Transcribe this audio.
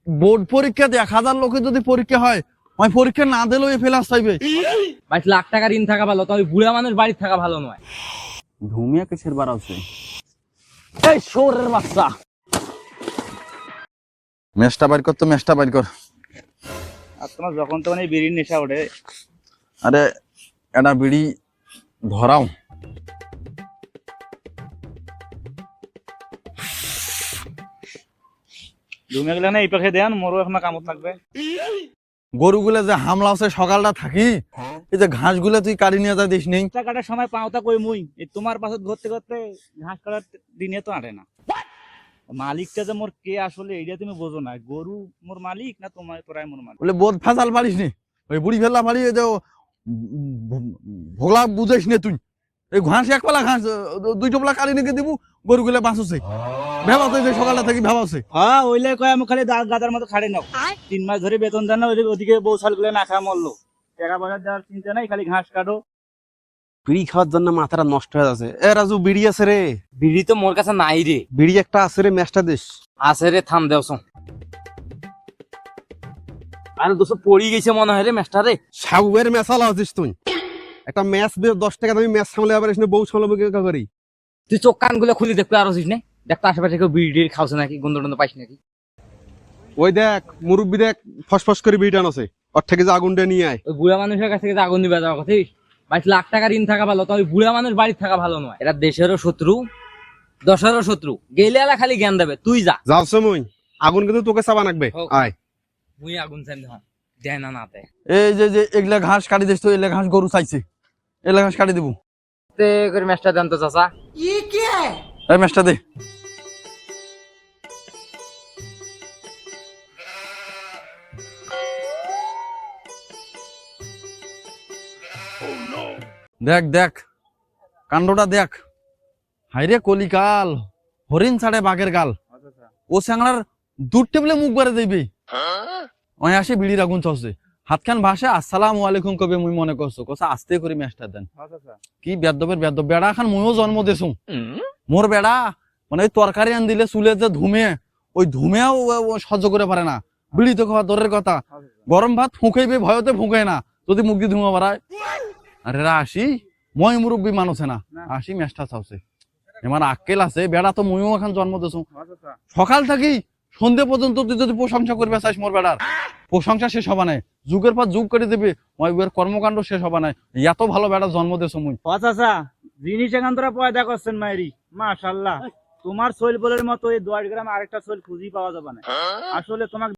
Board পরীক্ষা 1000 লোকের যদি পরীক্ষা হয়, ওই পরীক্ষা না দিলেও ফেলাস চাইবে। 22 লাখ টাকা ঋণ থাকা ভালো, তবে বুড়া মানুষ বাড়ি থাকা ভালো নয়। ধুমিয়া কিসের বার আছে? এই শোরের বাচ্চা, মেশটা বাইর কর তো, মেশটা বাইর কর। আর তোমার যখন তখন এই বিড়ির নেশা ওঠে। আরে এটা বিড়ি ধরাও। ধুমে গেলে না এই পাখে দেন, মোরও এখন কামত লাগবে। গরুগুলা যে হামলা আছে সকালটা থাকি, এই যে ঘাস গুলা তুই কাটি নিয়ে যা দিস নেই। ঘাস কাটার সময় পাওতা কই মুই, এই তোমার পাশে ঘুরতে ঘুরতে ঘাস কাটার দিনে তো আটে না। মালিকটা যে মোর কে আসলে এইটা তুমি বোঝো না, গরু মোর মালিক না তোমার তোরাই মোর মালিক? বলে বোধ ফাজাল পারিস নি, ওই বুড়ি ফেলা পারি, ওই যে ভোগলা বুঝাইস নে তুই। এই ঘাস এক পালা ঘাস 2 টোপলা কাটি নিয়ে দিব, গরুগুলা বাঁচছে। ভেবাছে যে সকালটা থাকি ভেবাছে। হ্যাঁ ওইলে কয় আমি খালি গাদার মতো খাড়ে নাও। 3 মাস ধরে বেতন দেন না, ওদিকে বউ ছালগুলো না খাওয়া মরলো। টাকা পয়সা দেওয়ার চিন্তা নাই, খালি ঘাস কাটো। বিড়ি খাওয়ার জন্য মাথাটা নষ্ট হয়ে যাচ্ছে। এ রাজু, বিড়ি আছে রে? বিড়ি তো মোর কাছে নাই রে। বিড়ি একটা আছে রে, ম্যাচটা দিস। আছে রে, থাম দেওছ। আরে দোস্ত পড়ি গেছে মনে হয় রে ম্যাচটা রে। সাউয়ের ম্যাচ আলা আছিস তুই। একটা ম্যাচ দিয়ে 10 টাকা দামি ম্যাচ সামলে আবার এসে বউ সামলাবো কি করি? তুই চোখ কান গুলো খুলি দেখতে আর হচ্ছিস না, দেখতো আশেপাশে কেউ বিড়ি টিড়ি খাওয়াছে নাকি, গন্ধ টন্ধ পাইস নাকি? ওই দেখ মুরব্বি, দেখ ফসফস করে বিড়ি টানছে। ওর থেকে যে আগুনটা নিয়ে আয়। ওই বুড়া মানুষের কাছ থেকে যে আগুন দিবে যাওয়া কথা, 22 লাখ টাকা ঋণ থাকা ভালো, তবে বুড়া মানুষ বাড়ি থাকা ভালো নয়। এটা দেশেরও শত্রু, দশেরও শত্রু। গেলে এলা খালি জ্ঞান দেবে, তুই যা। যাচ্ছে মুই, আগুন কিন্তু তোকে চাবা নাকবে। হোক। আয়। মুই আগুন চাই না, দেয় না নাতে। এই যে এগুলা ঘাস কাটি দিস তো, এগুলা ঘাস গরু চাইছে, এগুলা ঘাস কাটি দিব। তে করে ম্যাচটা দেন তো চাচা। এই মেশটা দে। দেখ দেখ কাণ্ডটা দেখ, হাইরে কলিকাল, হরিণ ছাড়ে বাঘের গাল। ও স্যাংলার দূর টেবলে মুখ বাড়ে দিবি, ওই আসে বিড়ির আগুন চলছে। হাতখান ভাষে আসসালামু আলাইকুম কবে মুই মনে করছো, কোসা আস্তে করে ম্যাচটা দেন। কি বেদবের বেদব বেড়া খান, মুইও জন্ম দেছু। মোর বেড়া মানে ওই তরকারি আন দিলে চুলে যে ধুমে, ওই ধুমেও সহ্য করে পারে না। বিড়ি তো খাওয়া দরের কথা, গরম ভাত ফুঁকাইবে ভয়তে ফুঁকায় না, যদি মুখ দিয়ে ধুমা বাড়ায়। আরে রা আসি, মই মুরব্বী মানুষে না, আসি ম্যাচটা চাওছে। এবার আক্কেল আছে, বেড়া তো মুইও এখন জন্ম দেছু। সকাল থাকি সন্ধে পর্যন্ত তুই যদি প্রশংসা করবে চাইস মোর বেড়ার, প্রশংসা শেষ হবা নাই, যুগের পর যুগ করে দেবে, ওই কর্মকাণ্ড শেষ হবা নাই। এত ভালো বেড়া জন্ম দেছো মুই। আচ্ছা জিনিস এখান তোরা পয়দা করছেন মায়েরি, মাশাআল্লাহ। তোমার সোল বলের মতো এই 10 গ্রাম আরেকটা সোল খুঁজি পাওয়া যাবে না। আসলে তোমাকে